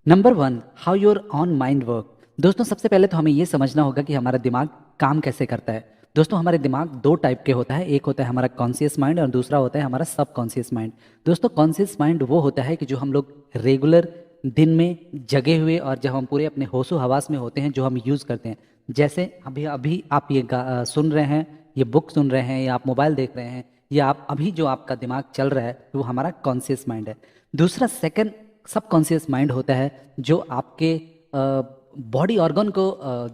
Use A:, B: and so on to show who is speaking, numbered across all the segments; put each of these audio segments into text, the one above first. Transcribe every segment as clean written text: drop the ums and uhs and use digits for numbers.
A: Number one, how your on mind work. दोस्तों सबसे पहले तो हमें ये समझना होगा कि हमारा दिमाग काम कैसे करता है। दोस्तों हमारे दिमाग दो टाइप के होता है, एक होता है हमारा कॉन्शियस माइंड और दूसरा होता है हमारा सब कॉन्शियस माइंड। दोस्तों कॉन्शियस माइंड वो होता है कि जो हम लोग रेगुलर दिन में जगे हुए और जब हम पूरे अपने होशो हवास में होते हैं जो हम यूज़ करते हैं। जैसे अभी अभी आप ये सुन रहे हैं, ये बुक सुन रहे हैं या आप मोबाइल देख रहे हैं या आप अभी जो आपका दिमाग चल रहा है वो हमारा कॉन्शियस माइंड है। दूसरा सेकंड सब कॉन्शियस माइंड होता है जो आपके बॉडी ऑर्गन को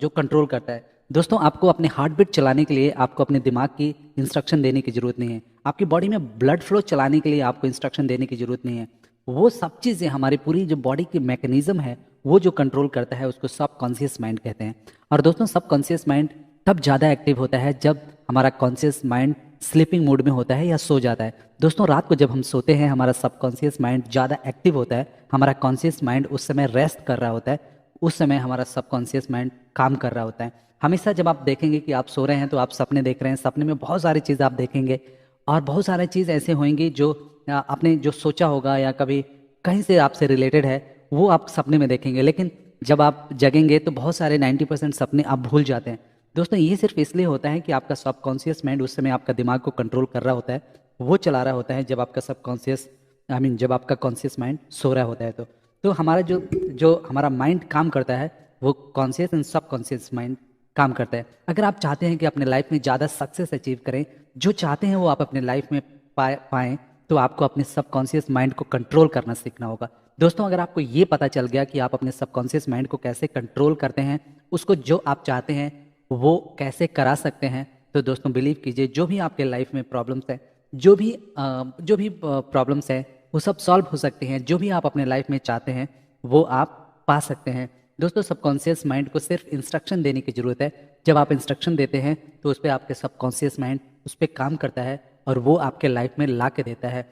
A: जो कंट्रोल करता है। दोस्तों आपको अपने हार्ट बीट चलाने के लिए आपको अपने दिमाग की इंस्ट्रक्शन देने की ज़रूरत नहीं है। आपकी बॉडी में ब्लड फ्लो चलाने के लिए आपको इंस्ट्रक्शन देने की ज़रूरत नहीं है। वो सब चीज़ें हमारी पूरी जो बॉडी की मैकेनिज्म है वो जो कंट्रोल करता है उसको सब कॉन्शियस माइंड कहते हैं। और दोस्तों सब कॉन्शियस माइंड तब ज़्यादा एक्टिव होता है जब हमारा कॉन्शियस माइंड स्लीपिंग मोड में होता है या सो जाता है। दोस्तों रात को जब हम सोते हैं हमारा सबकॉन्शियस माइंड ज़्यादा एक्टिव होता है, हमारा कॉन्शियस माइंड उस समय रेस्ट कर रहा होता है, उस समय हमारा सबकॉन्शियस माइंड काम कर रहा होता है। हमेशा जब आप देखेंगे कि आप सो रहे हैं तो आप सपने देख रहे हैं, सपने में बहुत सारी चीज़ आप देखेंगे और बहुत सारी चीज़ ऐसे होंगी जो आपने जो सोचा होगा या कभी कहीं से आपसे रिलेटेड है वो आप सपने में देखेंगे। लेकिन जब आप जगेंगे तो बहुत सारे 90% सपने आप भूल जाते हैं। दोस्तों ये सिर्फ इसलिए होता है कि आपका सबकॉन्शियस माइंड उस समय आपका दिमाग को कंट्रोल कर रहा होता है, वो चला रहा होता है जब आपका सबकॉन्शियस जब आपका कॉन्शियस माइंड सो रहा होता है। तो हमारा जो जो हमारा माइंड काम करता है वो कॉन्शियस एंड सबकॉन्शियस माइंड काम करता है। अगर आप चाहते हैं कि अपने लाइफ में ज़्यादा सक्सेस अचीव करें, जो चाहते हैं वो आप अपने लाइफ में पाएँ, तो आपको अपने सबकॉन्शियस माइंड को कंट्रोल करना सीखना होगा। दोस्तों अगर आपको ये पता चल गया कि आप अपने सबकॉन्शियस माइंड को कैसे कंट्रोल करते हैं, उसको जो आप चाहते हैं वो कैसे करा सकते हैं, तो दोस्तों बिलीव कीजिए जो भी आपके लाइफ में प्रॉब्लम्स है, जो भी प्रॉब्लम्स है वो सब सॉल्व हो सकते हैं। जो भी आप अपने लाइफ में चाहते हैं वो आप पा सकते हैं। दोस्तों सबकॉन्शियस माइंड को सिर्फ इंस्ट्रक्शन देने की ज़रूरत है। जब आप इंस्ट्रक्शन देते हैं तो उस पर आपके सबकॉन्शियस माइंड उस पर काम करता है और वो आपके लाइफ में ला के देता है।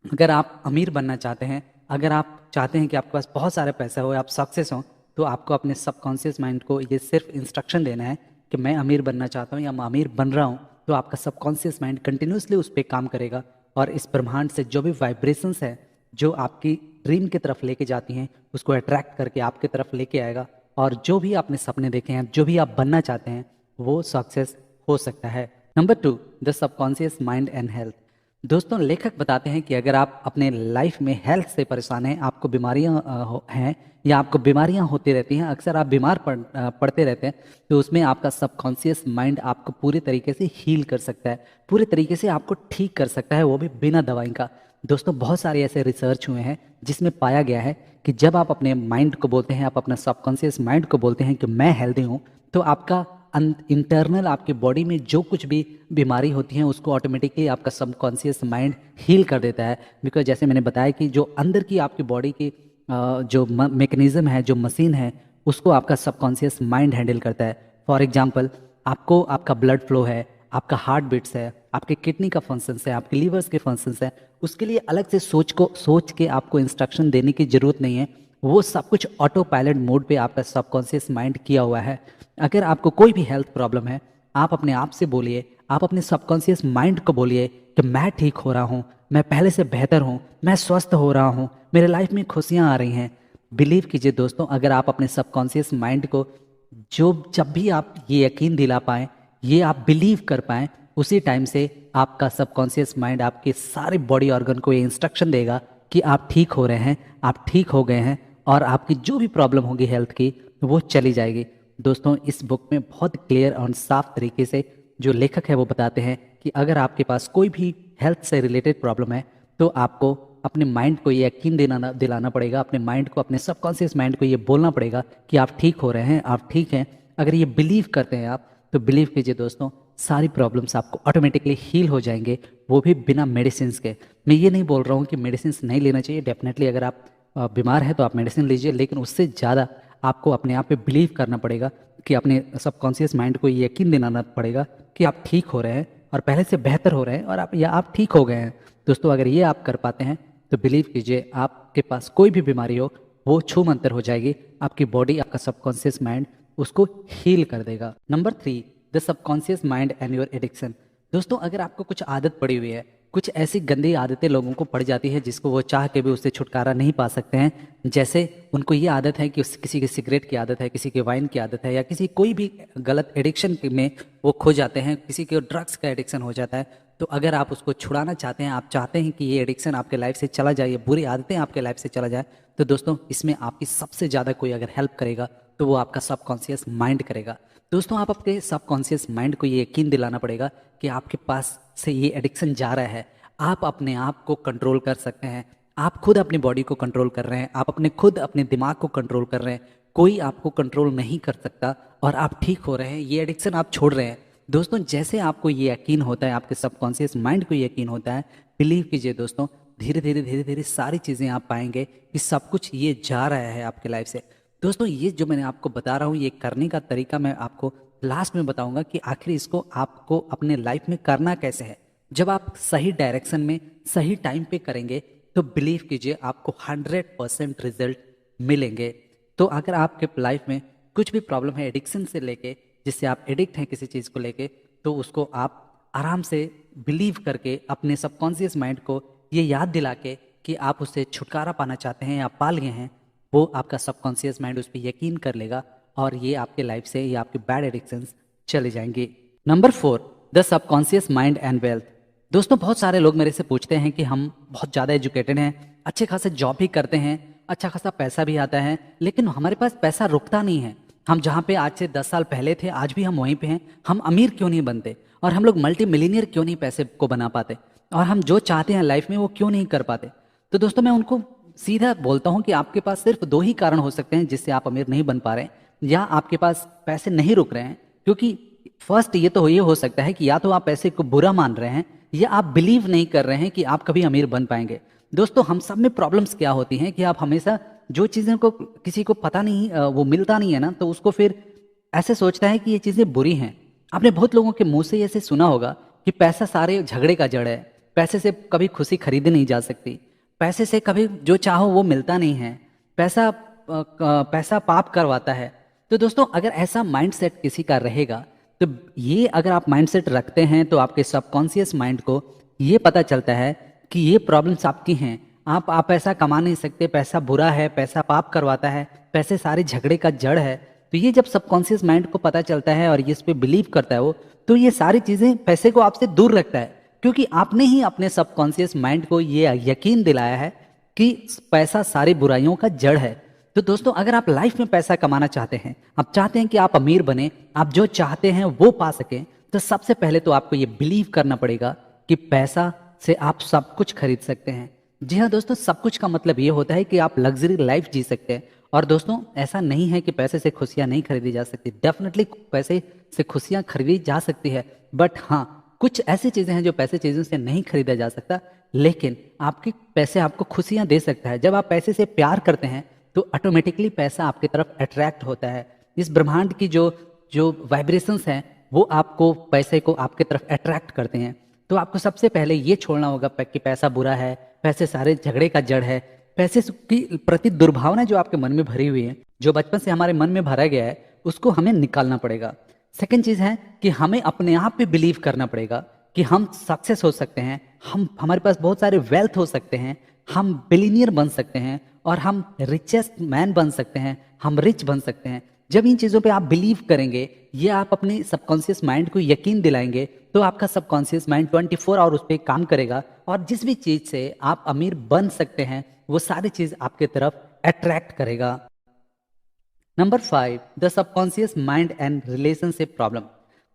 A: अगर आप अमीर बनना चाहते हैं, अगर आप चाहते हैं कि आपके पास बहुत सारा पैसा हो, आप सक्सेस हों, तो आपको अपने सबकॉन्शियस माइंड को ये सिर्फ इंस्ट्रक्शन देना है कि मैं अमीर बनना चाहता हूँ या मैं अमीर बन रहा हूँ। तो आपका सबकॉन्शियस माइंड कंटिन्यूसली उस पर काम करेगा और इस ब्रह्मांड से जो भी वाइब्रेशंस है जो आपकी ड्रीम की तरफ लेके जाती हैं उसको अट्रैक्ट करके आपकी तरफ लेके आएगा और जो भी आपने सपने देखे हैं, जो भी आप बनना चाहते हैं वो सक्सेस हो सकता है। Number two, the subconscious mind and health. दोस्तों लेखक बताते हैं कि अगर आप अपने लाइफ में हेल्थ से परेशान हैं, आपको बीमारियां हैं या आपको बीमारियां होती रहती हैं, अक्सर आप बीमार पड़ते रहते हैं, तो उसमें आपका सबकॉन्शियस माइंड आपको पूरी तरीके से हील कर सकता है, पूरी तरीके से आपको ठीक कर सकता है, वो भी बिना दवाई का। दोस्तों बहुत सारे ऐसे रिसर्च हुए हैं जिसमें पाया गया है कि जब आप अपने माइंड को बोलते हैं, आप अपना सबकॉन्शियस माइंड को बोलते हैं कि मैं हेल्दी हूँ, तो आपका इंटरनल आपकी बॉडी में जो कुछ भी बीमारी होती है उसको ऑटोमेटिकली आपका सबकॉन्शियस माइंड हील कर देता है। बिकॉज जैसे मैंने बताया कि जो अंदर की आपकी बॉडी की जो मैकेनिज्म है, जो मशीन है, उसको आपका सबकॉन्शियस माइंड हैंडल करता है। फॉर एग्जांपल आपको आपका ब्लड फ्लो है, आपका हार्ट बीट्स है, आपके किडनी का फंक्शंस है, आपके लीवर्स के फंक्शंस है, उसके लिए अलग से सोच के आपको इंस्ट्रक्शन देने की ज़रूरत नहीं है। वो सब कुछ ऑटो पायलट मोड पे आपका सबकॉन्शियस माइंड किया हुआ है। अगर आपको कोई भी हेल्थ प्रॉब्लम है, आप अपने आप से बोलिए, आप अपने सबकॉन्शियस माइंड को बोलिए कि मैं ठीक हो रहा हूँ, मैं पहले से बेहतर हूँ, मैं स्वस्थ हो रहा हूँ, मेरे लाइफ में खुशियाँ आ रही हैं। बिलीव कीजिए दोस्तों, अगर आप अपने सबकॉन्शियस माइंड को जब भी आप ये यकीन दिला पाएँ, ये आप बिलीव कर पाएँ, उसी टाइम से आपका सबकॉन्शियस माइंड आपके सारे बॉडी ऑर्गन को ये इंस्ट्रक्शन देगा कि आप ठीक हो रहे हैं, आप ठीक हो गए हैं और आपकी जो भी प्रॉब्लम होगी हेल्थ की वो चली जाएगी। दोस्तों इस बुक में बहुत क्लियर और साफ तरीके से जो लेखक है वो बताते हैं कि अगर आपके पास कोई भी हेल्थ से रिलेटेड प्रॉब्लम है तो आपको अपने माइंड को ये यकीन दिलाना पड़ेगा, अपने माइंड को, अपने सबकॉन्शियस माइंड को ये बोलना पड़ेगा कि आप ठीक हो रहे हैं, आप ठीक हैं। अगर ये बिलीव करते हैं आप, तो बिलीव कीजिए दोस्तों सारी प्रॉब्लम्स आपको ऑटोमेटिकली हील हो जाएंगे, वो भी बिना मेडिसिन के। मैं ये नहीं बोल रहा हूँ कि मेडिसिन नहीं लेना चाहिए, डेफिनेटली अगर आप बीमार है तो आप मेडिसिन लीजिए, लेकिन उससे ज़्यादा आपको अपने आप पे बिलीव करना पड़ेगा कि अपने सबकॉन्शियस माइंड को ये यकीन दिलाना पड़ेगा कि आप ठीक हो रहे हैं और पहले से बेहतर हो रहे हैं और आप ठीक हो गए हैं। दोस्तों अगर ये आप कर पाते हैं तो बिलीव कीजिए आपके पास कोई भी बीमारी हो वो छू मंतर हो जाएगी, आपकी बॉडी, आपका सबकॉन्शियस माइंड उसको हील कर देगा। Number three, the subconscious mind and your addiction. दोस्तों अगर आपको कुछ आदत पड़ी हुई है, कुछ ऐसी गंदी आदतें लोगों को पड़ जाती है जिसको वो चाह के भी उससे छुटकारा नहीं पा सकते हैं। जैसे उनको ये आदत है कि किसी की सिगरेट की आदत है, किसी की वाइन की आदत है, या किसी कोई भी गलत एडिक्शन में वो खो जाते हैं, किसी के ड्रग्स का एडिक्शन हो जाता है। तो अगर आप उसको छुड़ाना चाहते हैं, आप चाहते हैं कि ये एडिक्शन आपके लाइफ से चला जाए, ये बुरी आदतें आपके लाइफ से चला जाए, तो दोस्तों इसमें आपकी सबसे ज़्यादा कोई अगर हेल्प करेगा तो वो आपका सबकॉन्शियस माइंड करेगा। दोस्तों आप अपने सबकॉन्शियस माइंड को ये यकीन दिलाना पड़ेगा कि आपके पास से ये एडिक्शन जा रहा है, आप अपने आप को कंट्रोल कर सकते हैं, आप खुद अपनी बॉडी को कंट्रोल कर रहे हैं, आप खुद अपने दिमाग को कंट्रोल कर रहे हैं, कोई आपको कंट्रोल नहीं कर सकता और आप ठीक हो रहे हैं, ये एडिक्शन आप छोड़ रहे हैं। दोस्तों जैसे आपको ये यकीन होता है, आपके सबकॉन्शियस माइंड को यकीन होता है, बिलीव कीजिए दोस्तों, धीरे धीरे सारी चीज़ें आप पाएंगे कि सब कुछ ये जा रहा है आपके लाइफ से। दोस्तों ये जो मैंने आपको बता रहा हूँ, ये करने का तरीका मैं आपको लास्ट में बताऊंगा कि आखिर इसको आपको अपने लाइफ में करना कैसे है। जब आप सही डायरेक्शन में सही टाइम पे करेंगे तो बिलीव कीजिए आपको 100% रिजल्ट मिलेंगे। तो अगर आपके लाइफ में कुछ भी प्रॉब्लम है एडिक्शन से लेके, जिससे आप एडिक्ट हैं किसी चीज़ को लेके, तो उसको आप आराम से बिलीव करके अपने सबकॉन्शियस माइंड को ये याद दिला के कि आप उससे छुटकारा पाना चाहते हैं या पा लिए हैं, वो आपका सबकॉन्शियस माइंड उस पर यकीन कर लेगा और ये आपके लाइफ से या आपके बैड एडिक्शंस चले जाएंगे। Number 4, the subconscious mind and wealth. दोस्तों बहुत सारे लोग मेरे से पूछते हैं कि हम बहुत ज़्यादा एजुकेटेड हैं, अच्छे खासे जॉब भी करते हैं, अच्छा खासा पैसा भी आता है, लेकिन हमारे पास पैसा रुकता नहीं है। हम जहाँ पे आज से 10 साल पहले थे आज भी हम वहीं पे हैं। हम अमीर क्यों नहीं बनते और हम लोग मल्टी मिलीनियर क्यों नहीं पैसे को बना पाते और हम जो चाहते हैं लाइफ में वो क्यों नहीं कर पाते। तो दोस्तों मैं उनको सीधा बोलता हूँ कि आपके पास सिर्फ 2 ही कारण हो सकते हैं जिससे आप अमीर नहीं बन पा रहे हैं, या आपके पास पैसे नहीं रुक रहे हैं। क्योंकि फर्स्ट ये हो सकता है कि या तो आप पैसे को बुरा मान रहे हैं या आप बिलीव नहीं कर रहे हैं कि आप कभी अमीर बन पाएंगे। दोस्तों हम सब में प्रॉब्लम्स क्या होती हैं कि आप हमेशा जो चीज़ें को किसी को पता नहीं वो मिलता नहीं है ना, तो उसको फिर ऐसे सोचता है कि ये चीज़ें बुरी हैं। आपने बहुत लोगों के मुंह से ऐसे सुना होगा कि पैसा सारे झगड़े का जड़ है, पैसे से कभी खुशी खरीदी नहीं जा सकती, पैसे से कभी जो चाहो वो मिलता नहीं है, पैसा पाप करवाता है। तो दोस्तों अगर ऐसा माइंडसेट किसी का रहेगा, तो ये अगर आप माइंडसेट रखते हैं तो आपके सबकॉन्शियस माइंड को ये पता चलता है कि ये प्रॉब्लम्स आपकी हैं, आप पैसा कमा नहीं सकते, पैसा बुरा है, पैसा पाप करवाता है, पैसे सारे झगड़े का जड़ है। तो ये जब सबकॉन्शियस माइंड को पता चलता है और ये इस पे बिलीव करता है वो, तो ये सारी चीज़ें पैसे को आपसे दूर रखता है, क्योंकि आपने ही अपने सबकॉन्शियस माइंड को ये यकीन दिलाया है कि पैसा सारी बुराइयों का जड़ है। तो दोस्तों अगर आप लाइफ में पैसा कमाना चाहते हैं, आप चाहते हैं कि आप अमीर बने, आप जो चाहते हैं वो पा सकें, तो सबसे पहले तो आपको ये बिलीव करना पड़ेगा कि पैसा से आप सब कुछ खरीद सकते हैं। जी हाँ दोस्तों, सब कुछ का मतलब ये होता है कि आप लग्जरी लाइफ जी सकते हैं। और दोस्तों ऐसा नहीं है कि पैसे से खुशियाँ नहीं खरीदी जा सकती, डेफिनेटली पैसे से खुशियाँ खरीदी जा सकती है, बट हाँ कुछ ऐसी चीज़ें हैं जो पैसे चीज़ों से नहीं खरीदा जा सकता, लेकिन आपके पैसे आपको खुशियाँ दे सकता है। जब आप पैसे से प्यार करते हैं तो ऑटोमेटिकली पैसा आपकी तरफ अट्रैक्ट होता है। इस ब्रह्मांड की जो जो वाइब्रेशंस हैं वो आपको पैसे को आपके तरफ अट्रैक्ट करते हैं। तो आपको सबसे पहले ये छोड़ना होगा कि पैसा बुरा है, पैसे सारे झगड़े का जड़ है, पैसे की प्रति दुर्भावना जो आपके मन में भरी हुई है, जो बचपन से हमारे मन में भरा गया है, उसको हमें निकालना पड़ेगा। सेकेंड चीज़ है कि हमें अपने आप पे बिलीव करना पड़ेगा कि हम सक्सेस हो सकते हैं, हमारे पास बहुत सारे वेल्थ हो सकते हैं, हम बिलीनियर बन सकते हैं और हम रिचेस्ट मैन बन सकते हैं, हम रिच बन सकते हैं। जब इन चीज़ों पे आप बिलीव करेंगे, ये आप अपने सबकॉन्शियस माइंड को यकीन दिलाएंगे, तो आपका सबकॉन्शियस माइंड 24 आवर उस पर काम करेगा और जिस भी चीज़ से आप अमीर बन सकते हैं वो सारी चीज़ आपके तरफ अट्रैक्ट करेगा। Number 5, the subconscious mind and relationship problem.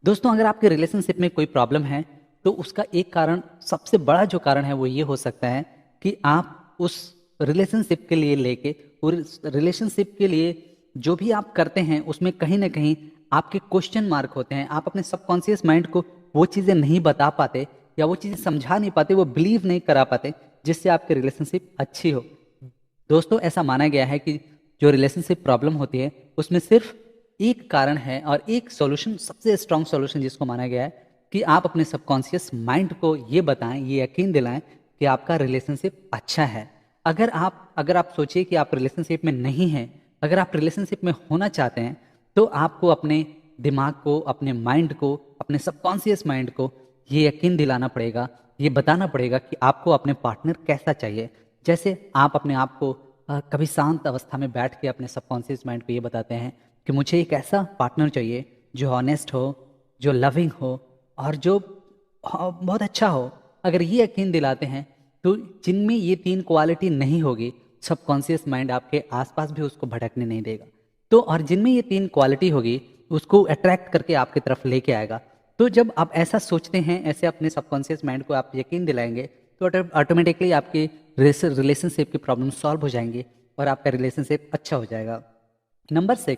A: दोस्तों अगर आपके रिलेशनशिप में कोई प्रॉब्लम है तो उसका एक कारण, सबसे बड़ा जो कारण है वो ये हो सकता है कि आप उस रिलेशनशिप के लिए लेके, उस रिलेशनशिप के लिए जो भी आप करते हैं उसमें कहीं ना कहीं आपके क्वेश्चन मार्क होते हैं। आप अपने सबकॉन्शियस माइंड को वो चीज़ें नहीं बता पाते या वो चीज़ें समझा नहीं पाते, वो बिलीव नहीं करा पाते जिससे आपकी रिलेशनशिप अच्छी हो। दोस्तों ऐसा माना गया है कि जो रिलेशनशिप प्रॉब्लम होती है उसमें सिर्फ एक कारण है और एक सॉल्यूशन, सबसे स्ट्रॉन्ग सॉल्यूशन जिसको माना गया है कि आप अपने सबकॉन्शियस माइंड को ये बताएं, ये यकीन दिलाएं कि आपका रिलेशनशिप अच्छा है। अगर आप सोचिए कि आप रिलेशनशिप में नहीं हैं, अगर आप रिलेशनशिप में होना चाहते हैं, तो आपको अपने दिमाग को, अपने माइंड को, अपने सबकॉन्शियस माइंड को ये यकीन दिलाना पड़ेगा ये बताना पड़ेगा कि आपको अपने पार्टनर कैसा चाहिए। जैसे आप अपने आप को कभी शांत अवस्था में बैठ के अपने सबकॉन्शियस माइंड को ये बताते हैं कि मुझे एक ऐसा पार्टनर चाहिए जो ऑनेस्ट हो, जो लविंग हो और जो बहुत अच्छा हो। अगर ये यकीन दिलाते हैं तो जिनमें ये 3 क्वालिटी नहीं होगी, सबकॉन्शियस माइंड आपके आसपास भी उसको भटकने नहीं देगा। तो और जिनमें ये 3 क्वालिटी होगी उसको अट्रैक्ट करके आपकी तरफ लेके आएगा। तो जब आप ऐसा सोचते हैं, ऐसे अपने सबकॉन्शियस माइंड को आप यकीन दिलाएंगे तो ऑटोमेटिकली आपकी रिलेशनशिप की प्रॉब्लम सॉल्व हो जाएंगी और आपका रिलेशनशिप अच्छा हो जाएगा। Number 6,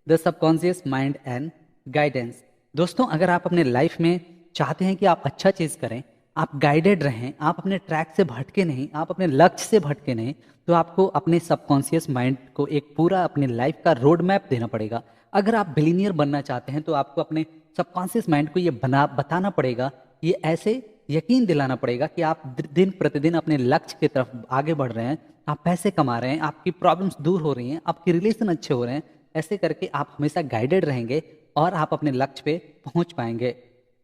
A: the subconscious mind and guidance. दोस्तों, अगर आप अपने लाइफ में चाहते हैं कि आप अच्छा चीज़ करें, आप गाइडेड रहें, आप अपने ट्रैक से भटके नहीं, आप अपने लक्ष्य से भटके नहीं, तो आपको अपने सबकॉन्शियस माइंड को एक पूरा अपने लाइफ का रोड मैप देना पड़ेगा। अगर आप बिलीनियर बनना चाहते हैं तो आपको अपने सबकॉन्शियस माइंड को ये बताना पड़ेगा, ये ऐसे यकीन दिलाना पड़ेगा कि आप दिन प्रतिदिन अपने लक्ष्य की तरफ आगे बढ़ रहे हैं, आप पैसे कमा रहे हैं, आपकी प्रॉब्लम्स दूर हो रही हैं, आपके रिलेशन अच्छे हो रहे हैं। ऐसे करके आप हमेशा गाइडेड रहेंगे और आप अपने लक्ष्य पे पहुंच पाएंगे।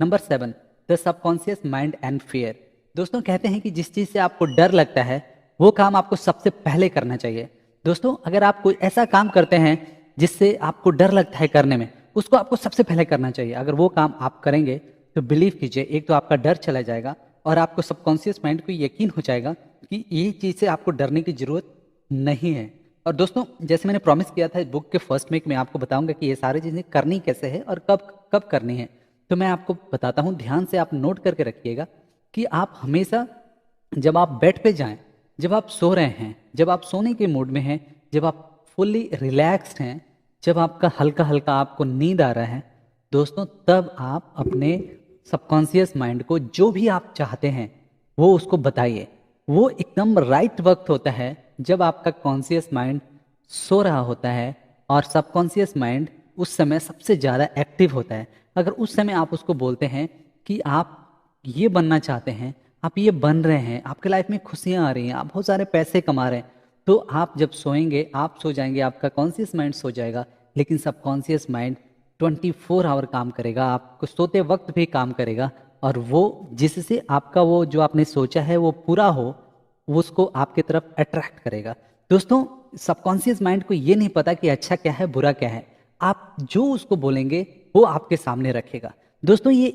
A: Number 7, the subconscious mind and fear. दोस्तों, कहते हैं कि जिस चीज़ से आपको डर लगता है वो काम आपको सबसे पहले करना चाहिए। दोस्तों, अगर आप कोई ऐसा काम करते हैं जिससे आपको डर लगता है करने में, उसको आपको सबसे पहले करना चाहिए। अगर वो काम आप करेंगे तो बिलीव कीजिए, एक तो आपका डर चला जाएगा और आपको सबकॉन्शियस माइंड को यकीन हो जाएगा कि ये चीज़ से आपको डरने की ज़रूरत नहीं है। और दोस्तों, जैसे मैंने प्रॉमिस किया था, बुक के फर्स्ट में मैं आपको बताऊंगा कि ये सारी चीज़ें करनी कैसे है और कब कब करनी है। तो मैं आपको बताता हूँ, ध्यान से आप नोट करके रखिएगा कि आप हमेशा जब आप बेड पे जाएं, जब आप सो रहे हैं, जब आप सोने के मूड में हैं, जब आप फुल्ली रिलैक्स्ड हैं, जब आपका हल्का हल्का आपको नींद आ रहा है, दोस्तों, तब आप अपने सबकॉन्शियस माइंड को जो भी आप चाहते हैं वो उसको बताइए। वो एकदम राइट वक्त होता है जब आपका कॉन्शियस माइंड सो रहा होता है और सबकॉन्शियस माइंड उस समय सबसे ज़्यादा एक्टिव होता है। अगर उस समय आप उसको बोलते हैं कि आप ये बनना चाहते हैं, आप ये बन रहे हैं, आपके लाइफ में खुशियाँ आ रही हैं, आप बहुत सारे पैसे कमा रहे हैं, तो आप जब सोएंगे, आप सो जाएंगे, आपका कॉन्शियस माइंड सो जाएगा, लेकिन सबकॉन्शियस माइंड 24 आवर काम करेगा, आपको सोते वक्त भी काम करेगा और वो जिससे आपका वो जो आपने सोचा है वो पूरा हो, वो उसको आपके तरफ अट्रैक्ट करेगा। दोस्तों, सबकॉन्शियस माइंड को ये नहीं पता कि अच्छा क्या है, बुरा क्या है। आप जो उसको बोलेंगे वो आपके सामने रखेगा। दोस्तों, ये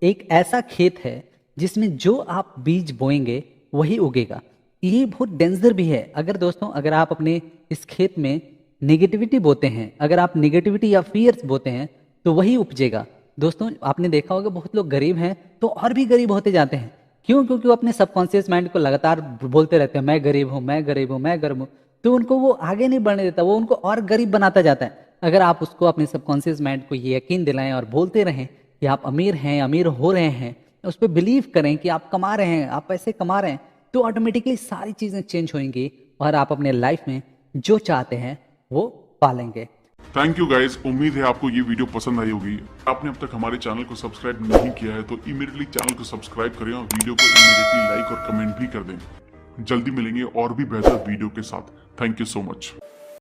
A: एक ऐसा खेत है जिसमें जो आप बीज बोएंगे वही उगेगा। ये बहुत डेंजर भी है। अगर आप अपने इस खेत में नेगेटिविटी बोते हैं, अगर आप नेगेटिविटी या फियर्स बोते हैं, तो वही उपजेगा। दोस्तों, आपने देखा होगा बहुत लोग गरीब हैं तो और भी गरीब होते जाते हैं। क्यों? क्योंकि वो अपने सबकॉन्शियस माइंड को लगातार बोलते रहते हैं, मैं गरीब हूँ, मैं गरीब हूँ, मैं गरीब हूँ। तो उनको वो आगे नहीं बढ़ने देता, वो उनको और गरीब बनाता जाता है। अगर आप उसको अपने सबकॉन्शियस माइंड को ये यकीन दिलाएं और बोलते रहें कि आप अमीर हैं, अमीर हो रहे हैं, उस पर बिलीव करें कि आप कमा रहे हैं, आप पैसे कमा रहे हैं, तो ऑटोमेटिकली सारी चीज़ें चेंज होंगी और आप अपने लाइफ में जो चाहते हैं वो पालेंगे।
B: थैंक यू गाइस, उम्मीद है आपको ये वीडियो पसंद आई होगी। आपने अब तक हमारे चैनल को सब्सक्राइब नहीं किया है तो इमीडिएटली चैनल को सब्सक्राइब करें और वीडियो को इमीडिएटली लाइक और कमेंट भी कर दें। जल्दी मिलेंगे और भी बेहतर वीडियो के साथ। Thank you so much.